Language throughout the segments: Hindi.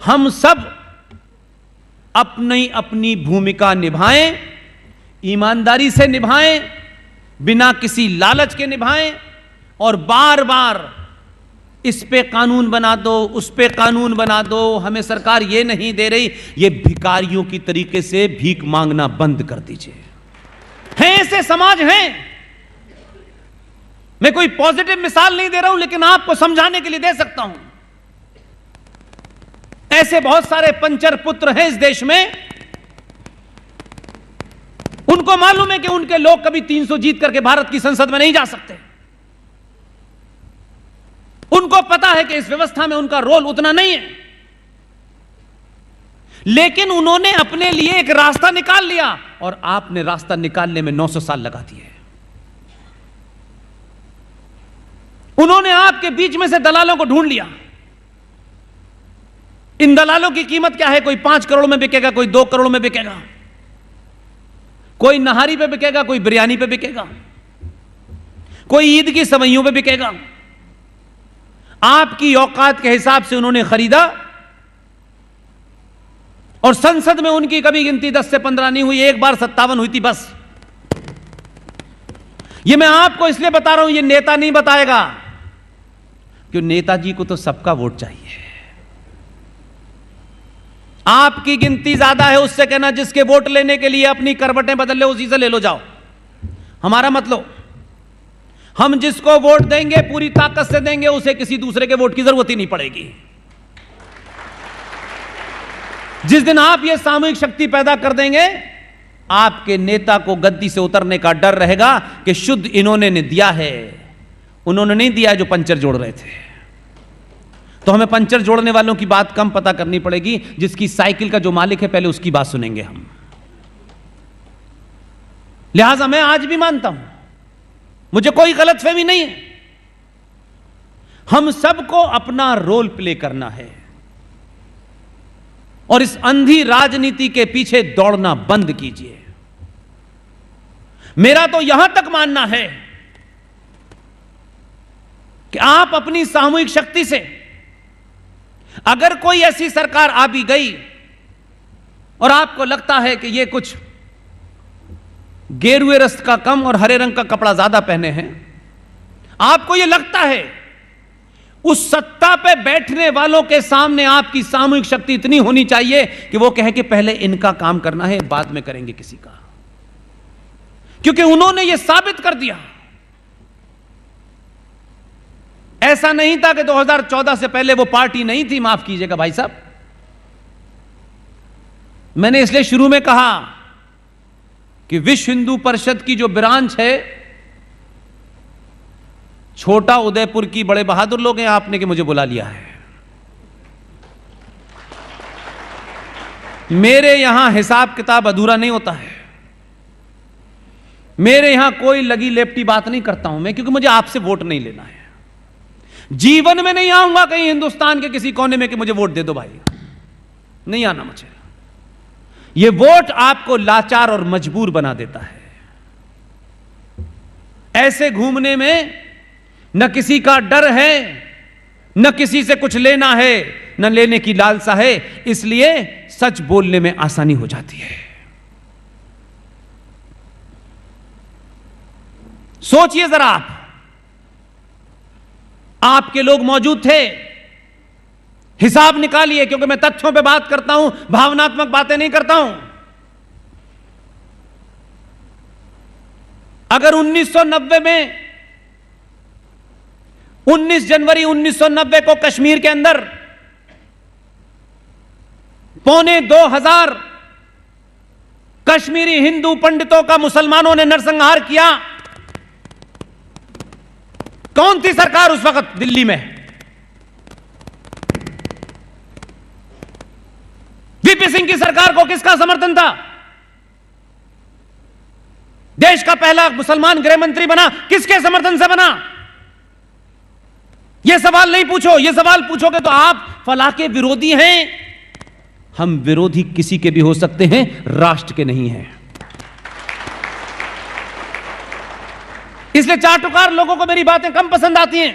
हम सब अपनी अपनी भूमिका निभाएं, ईमानदारी से निभाएं, बिना किसी लालच के निभाएं, और बार बार इस पे कानून बना दो, उस पे कानून बना दो, हमें सरकार ये नहीं दे रही, ये भिखारियों की तरीके से भीख मांगना बंद कर दीजिए। हैं ऐसे समाज हैं, मैं कोई पॉजिटिव मिसाल नहीं दे रहा हूं, लेकिन आपको समझाने के लिए दे सकता हूं। ऐसे बहुत सारे पंचर पुत्र हैं इस देश में, उनको मालूम है कि उनके लोग कभी 300 जीत करके भारत की संसद में नहीं जा सकते। उनको पता है कि इस व्यवस्था में उनका रोल उतना नहीं है, लेकिन उन्होंने अपने लिए एक रास्ता निकाल लिया, और आपने रास्ता निकालने में 900 साल लगा दिए। उन्होंने आपके बीच में से दलालों को ढूंढ लिया। इन दलालों की कीमत क्या है? कोई 5 करोड़ में बिकेगा, कोई 2 करोड़ में बिकेगा, कोई नहारी पे बिकेगा, कोई बिरयानी पे बिकेगा, कोई ईद की सवैयों पे बिकेगा। आपकी औकात के हिसाब से उन्होंने खरीदा, और संसद में उनकी कभी गिनती 10 से 15 नहीं हुई, एक बार 57 हुई थी बस। ये मैं आपको इसलिए बता रहा हूं, ये नेता नहीं बताएगा, क्योंकि नेताजी को तो सबका वोट चाहिए। आपकी गिनती ज्यादा है, उससे कहना जिसके वोट लेने के लिए अपनी करवटें बदल ले, उसी से ले लो जाओ, हमारा मत लो। हम जिसको वोट देंगे पूरी ताकत से देंगे, उसे किसी दूसरे के वोट की जरूरत ही नहीं पड़ेगी। जिस दिन आप ये सामूहिक शक्ति पैदा कर देंगे, आपके नेता को गद्दी से उतरने का डर रहेगा कि शुद्ध इन्होंने ने दिया है, उन्होंने नहीं दिया है जो पंचर जोड़ रहे थे। तो हमें पंचर जोड़ने वालों की बात कम पता करनी पड़ेगी, जिसकी साइकिल का जो मालिक है पहले उसकी बात सुनेंगे हम। लिहाजा मैं आज भी मानता हूं, मुझे कोई गलतफहमी नहीं है, हम सबको अपना रोल प्ले करना है, और इस अंधी राजनीति के पीछे दौड़ना बंद कीजिए। मेरा तो यहां तक मानना है कि आप अपनी सामूहिक शक्ति से, अगर कोई ऐसी सरकार आ भी गई और आपको लगता है कि ये कुछ गेरुए रस्त का कम और हरे रंग का कपड़ा ज्यादा पहने हैं, आपको यह लगता है, उस सत्ता पे बैठने वालों के सामने आपकी सामूहिक शक्ति इतनी होनी चाहिए कि वो कहे कि पहले इनका काम करना है, बाद में करेंगे किसी का, क्योंकि उन्होंने यह साबित कर दिया। ऐसा नहीं था कि 2014 से पहले वो पार्टी नहीं थी, माफ कीजिएगा भाई साहब। मैंने इसलिए शुरू में कहा कि विश्व हिंदू परिषद की जो ब्रांच है, छोटा उदयपुर की बड़े बहादुर लोग हैं आपने कि मुझे बुला लिया है। मेरे यहां हिसाब किताब अधूरा नहीं होता है, मेरे यहां कोई लगी लेपटी बात नहीं करता हूं मैं, क्योंकि मुझे आपसे वोट नहीं लेना है। जीवन में नहीं आऊंगा कहीं हिंदुस्तान के किसी कोने में कि मुझे वोट दे दो भाई, नहीं आना मुझे। यह वोट आपको लाचार और मजबूर बना देता है। ऐसे घूमने में न किसी का डर है, न किसी से कुछ लेना है, न लेने की लालसा है, इसलिए सच बोलने में आसानी हो जाती है। सोचिए जरा, आपके लोग मौजूद थे, हिसाब निकालिए, क्योंकि मैं तथ्यों पे बात करता हूं, भावनात्मक बातें नहीं करता हूं। अगर 1990 में 19 जनवरी 1990 को कश्मीर के अंदर 2,25,000 कश्मीरी हिंदू पंडितों का मुसलमानों ने नरसंहार किया, कौन थी सरकार उस वक्त दिल्ली में? वीपी सिंह की सरकार को किसका समर्थन था? देश का पहला मुसलमान गृह मंत्री बना, किसके समर्थन से बना? यह सवाल नहीं पूछो, यह सवाल पूछोगे तो आप फलाह के विरोधी हैं। हम विरोधी किसी के भी हो सकते हैं, राष्ट्र के नहीं हैं। इसलिए चाटुकार लोगों को मेरी बातें कम पसंद आती हैं।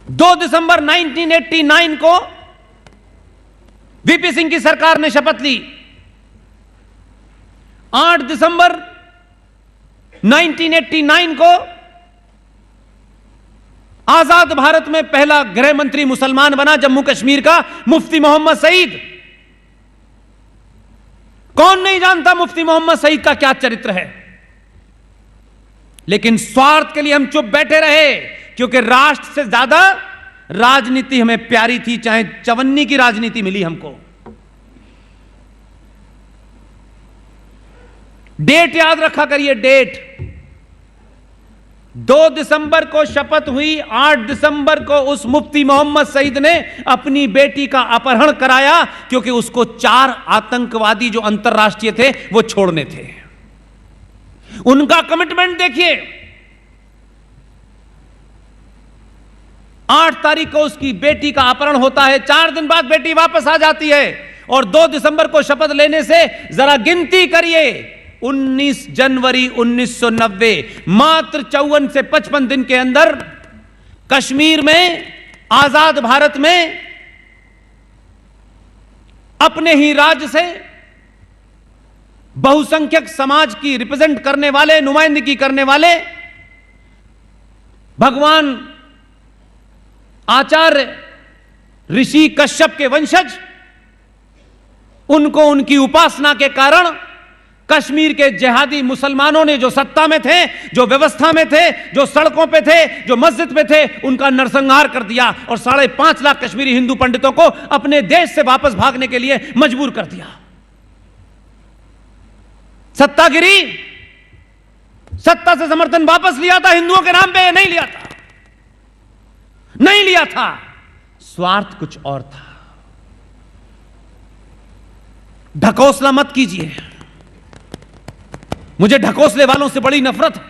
2 दिसंबर 1989 को वीपी सिंह की सरकार ने शपथ ली। 8 दिसंबर 1989 को आजाद भारत में पहला गृह मंत्री मुसलमान बना जम्मू कश्मीर का मुफ्ती मोहम्मद सईद। कौन नहीं जानता मुफ्ती मोहम्मद सईद का क्या चरित्र है, लेकिन स्वार्थ के लिए हम चुप बैठे रहे, क्योंकि राष्ट्र से ज्यादा राजनीति हमें प्यारी थी, चाहे चवन्नी की राजनीति मिली हमको। डेट याद रखा करिए, डेट 2 दिसंबर को शपथ हुई, 8 दिसंबर को उस मुफ्ती मोहम्मद सईद ने अपनी बेटी का अपहरण कराया, क्योंकि उसको 4 आतंकवादी जो अंतरराष्ट्रीय थे वो छोड़ने थे। उनका कमिटमेंट देखिए। 8 तारीख को उसकी बेटी का अपहरण होता है, 4 दिन बाद बेटी वापस आ जाती है, और 2 दिसंबर को शपथ लेने से जरा गिनती करिए, 19 जनवरी 1990, मात्र 54 से 55 दिन के अंदर कश्मीर में, आजाद भारत में, अपने ही राज्य से बहुसंख्यक समाज की रिप्रेजेंट करने वाले, नुमाइंदगी करने वाले भगवान आचार्य ऋषि कश्यप के वंशज, उनको उनकी उपासना के कारण कश्मीर के जिहादी मुसलमानों ने, जो सत्ता में थे, जो व्यवस्था में थे, जो सड़कों पे थे, जो मस्जिद पे थे, उनका नरसंहार कर दिया और 5.5 लाख कश्मीरी हिंदू पंडितों को अपने देश से वापस भागने के लिए मजबूर कर दिया। सत्तागिरी, सत्ता से समर्थन वापस लिया था हिंदुओं के नाम पे, नहीं लिया था, नहीं लिया था। स्वार्थ कुछ और था। ढकोसला मत कीजिए, मुझे ढकोसले वालों से बड़ी नफरत है।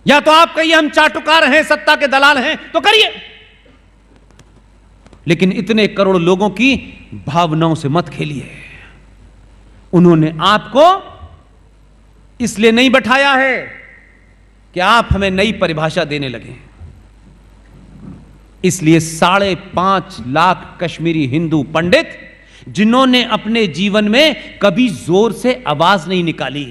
या तो आप कहिए हम चाटुकार हैं, सत्ता के दलाल हैं, तो करिए, लेकिन इतने करोड़ लोगों की भावनाओं से मत खेलिए। उन्होंने आपको इसलिए नहीं बैठाया है कि आप हमें नई परिभाषा देने लगे। इसलिए 5.5 लाख कश्मीरी हिंदू पंडित, जिन्होंने अपने जीवन में कभी जोर से आवाज नहीं निकाली,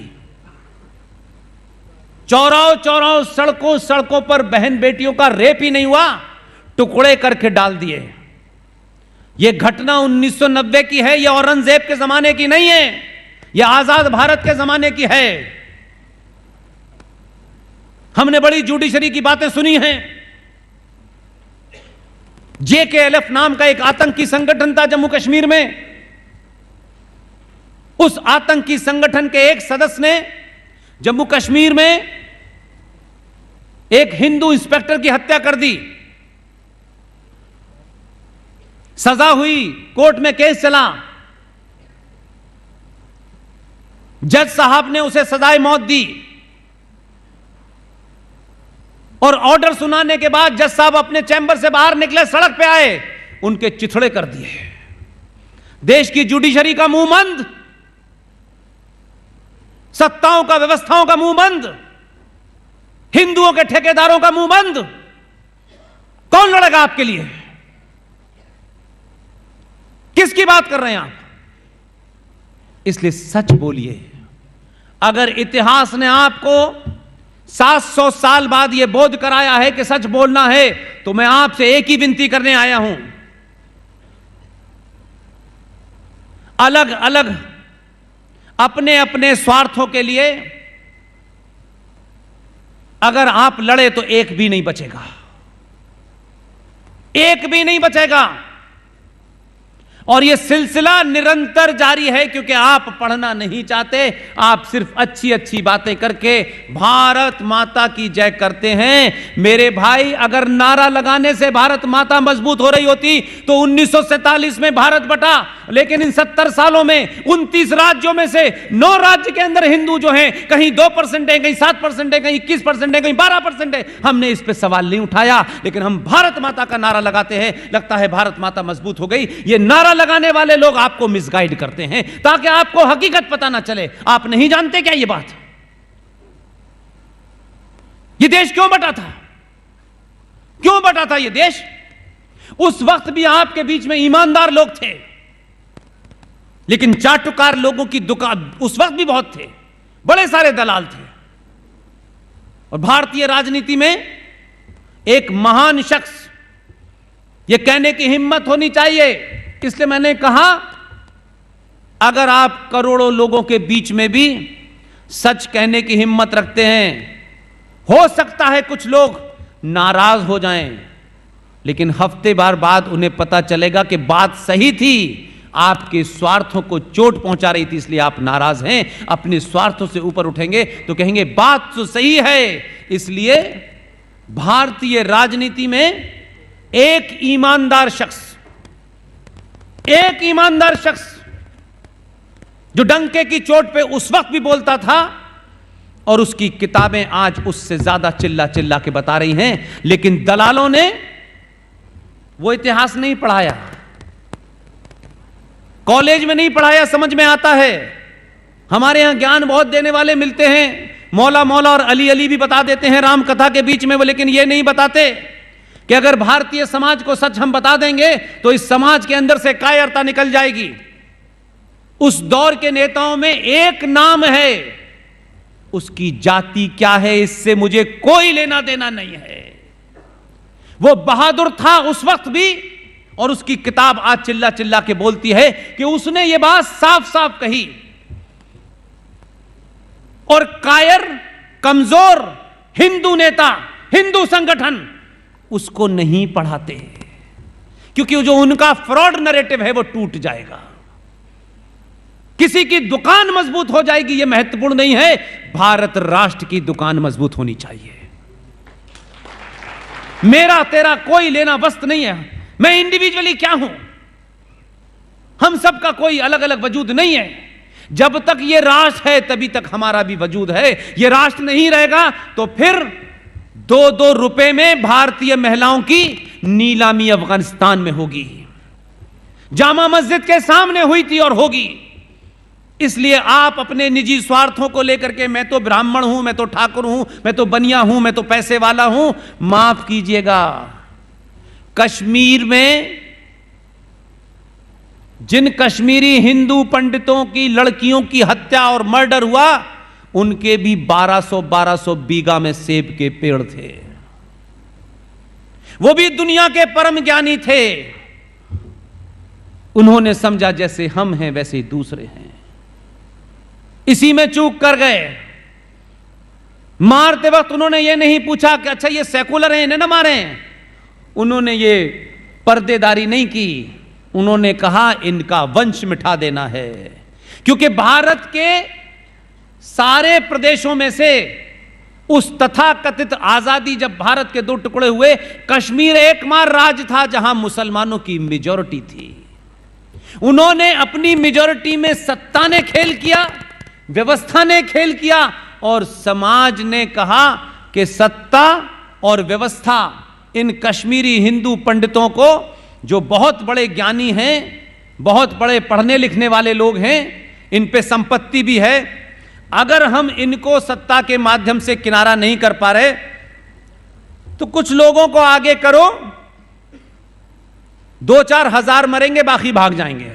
चौराहों चौराहों, सड़कों सड़कों पर बहन बेटियों का रेप ही नहीं हुआ, टुकड़े करके डाल दिए। यह घटना 1990 की है, यह औरंगजेब के जमाने की नहीं है, यह आजाद भारत के जमाने की है। हमने बड़ी जुडिशरी की बातें सुनी हैं। JKLF नाम का एक आतंकी संगठन था जम्मू कश्मीर में। उस आतंकी संगठन के एक सदस्य ने जम्मू कश्मीर में एक हिंदू इंस्पेक्टर की हत्या कर दी। सजा हुई, कोर्ट में केस चला, जज साहब ने उसे सजाए मौत दी, और ऑर्डर सुनाने के बाद जज साहब अपने चैम्बर से बाहर निकले, सड़क पे आए, उनके चिथड़े कर दिए। देश की जुडिशरी का मुंह बंद, सत्ताओं का, व्यवस्थाओं का मुंह बंद, हिंदुओं के ठेकेदारों का मुंह बंद। कौन लड़ेगा आपके लिए? किसकी बात कर रहे हैं आप? इसलिए सच बोलिए। अगर इतिहास ने आपको 700 साल बाद यह बोध कराया है कि सच बोलना है, तो मैं आपसे एक ही विनती करने आया हूं। अलग अलग अपने अपने स्वार्थों के लिए अगर आप लड़े तो एक भी नहीं बचेगा, एक भी नहीं बचेगा। और यह सिलसिला निरंतर जारी है, क्योंकि आप पढ़ना नहीं चाहते, आप सिर्फ अच्छी अच्छी बातें करके भारत माता की जय करते हैं। मेरे भाई, अगर नारा लगाने से भारत माता मजबूत हो रही होती तो 1947 में भारत बटा, लेकिन इन 70 सालों में 29 राज्यों में से 9 राज्य के अंदर हिंदू जो हैं, कहीं 2% है, कहीं 7% है, कहीं 21% है, कहीं 12% है। हमने इस पर सवाल नहीं उठाया, लेकिन हम भारत माता का नारा लगाते हैं। लगता है भारत माता मजबूत हो गई। ये नारा लगाने वाले लोग आपको मिसगाइड करते हैं ताकि आपको हकीकत पता ना चले। आप नहीं जानते क्या ये बात? ये देश क्यों बटा था? क्यों बटा था यह देश? उस वक्त भी आपके बीच में ईमानदार लोग थे, लेकिन चाटुकार लोगों की दुकान उस वक्त भी बहुत थे, बड़े सारे दलाल थे। और भारतीय राजनीति में एक महान शख्स, यह कहने की हिम्मत होनी चाहिए, इसलिए मैंने कहा अगर आप करोड़ों लोगों के बीच में भी सच कहने की हिम्मत रखते हैं, हो सकता है कुछ लोग नाराज हो जाएं, लेकिन हफ्ते भर बाद उन्हें पता चलेगा कि बात सही थी, आपके स्वार्थों को चोट पहुंचा रही थी, इसलिए आप नाराज हैं। अपने स्वार्थों से ऊपर उठेंगे तो कहेंगे बात तो सही है। इसलिए भारतीय राजनीति में एक ईमानदार शख्स जो डंके की चोट पे उस वक्त भी बोलता था, और उसकी किताबें आज उससे ज्यादा चिल्ला चिल्ला के बता रही हैं, लेकिन दलालों ने वो इतिहास नहीं पढ़ाया, कॉलेज में नहीं पढ़ाया। समझ में आता है, हमारे यहां ज्ञान बहुत देने वाले मिलते हैं, मौला मौला और अली अली भी बता देते हैं राम कथा के बीच में वो, लेकिन ये नहीं बताते कि अगर भारतीय समाज को सच हम बता देंगे तो इस समाज के अंदर से कायरता निकल जाएगी। उस दौर के नेताओं में एक नाम है, उसकी जाति क्या है इससे मुझे कोई लेना देना नहीं है। वो बहादुर था उस वक्त भी, और उसकी किताब आज चिल्ला चिल्ला के बोलती है कि उसने ये बात साफ साफ कही। और कायर, कमजोर हिंदू नेता, हिंदू संगठन उसको नहीं पढ़ाते, क्योंकि जो उनका फ्रॉड नैरेटिव है वो टूट जाएगा। किसी की दुकान मजबूत हो जाएगी यह महत्वपूर्ण नहीं है, भारत राष्ट्र की दुकान मजबूत होनी चाहिए। मेरा तेरा कोई लेना वस्त नहीं है, मैं इंडिविजुअली क्या हूं, हम सबका कोई अलग अलग वजूद नहीं है। जब तक यह राष्ट्र है तभी तक हमारा भी वजूद है। यह राष्ट्र नहीं रहेगा तो फिर 2-2 रुपए में भारतीय महिलाओं की नीलामी अफगानिस्तान में होगी, जामा मस्जिद के सामने हुई थी और होगी। इसलिए आप अपने निजी स्वार्थों को लेकर के, मैं तो ब्राह्मण हूं, मैं तो ठाकुर हूं, मैं तो बनिया हूं, मैं तो पैसे वाला हूं, माफ कीजिएगा, कश्मीर में जिन कश्मीरी हिंदू पंडितों की लड़कियों की हत्या और मर्डर हुआ, उनके भी 1200 बीघा में सेब के पेड़ थे। वो भी दुनिया के परम ज्ञानी थे। उन्होंने समझा जैसे हम हैं वैसे ही दूसरे हैं, इसी में चूक कर गए। मारते वक्त उन्होंने ये नहीं पूछा कि अच्छा ये सेकुलर हैं इन्हें ना मारें, उन्होंने ये पर्देदारी नहीं की, उन्होंने कहा इनका वंश मिटा देना है। क्योंकि भारत के सारे प्रदेशों में से उस तथाकथित आजादी, जब भारत के 2 टुकड़े हुए, कश्मीर एकमात्र राज्य था जहां मुसलमानों की मेजॉरिटी थी। उन्होंने अपनी मेजॉरिटी में सत्ता ने खेल किया, व्यवस्था ने खेल किया, और समाज ने कहा कि सत्ता और व्यवस्था इन कश्मीरी हिंदू पंडितों को, जो बहुत बड़े ज्ञानी हैं, बहुत बड़े पढ़ने लिखने वाले लोग हैं, इन पे संपत्ति भी है, अगर हम इनको सत्ता के माध्यम से किनारा नहीं कर पा रहे तो कुछ लोगों को आगे करो, 2-4 हजार मरेंगे, बाकी भाग जाएंगे।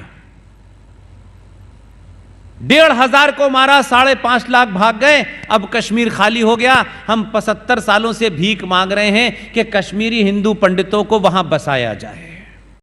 1,500 को मारा, 5.5 लाख भाग गए, अब कश्मीर खाली हो गया। हम 75 सालों से भीख मांग रहे हैं कि कश्मीरी हिंदू पंडितों को वहां बसाया जाए।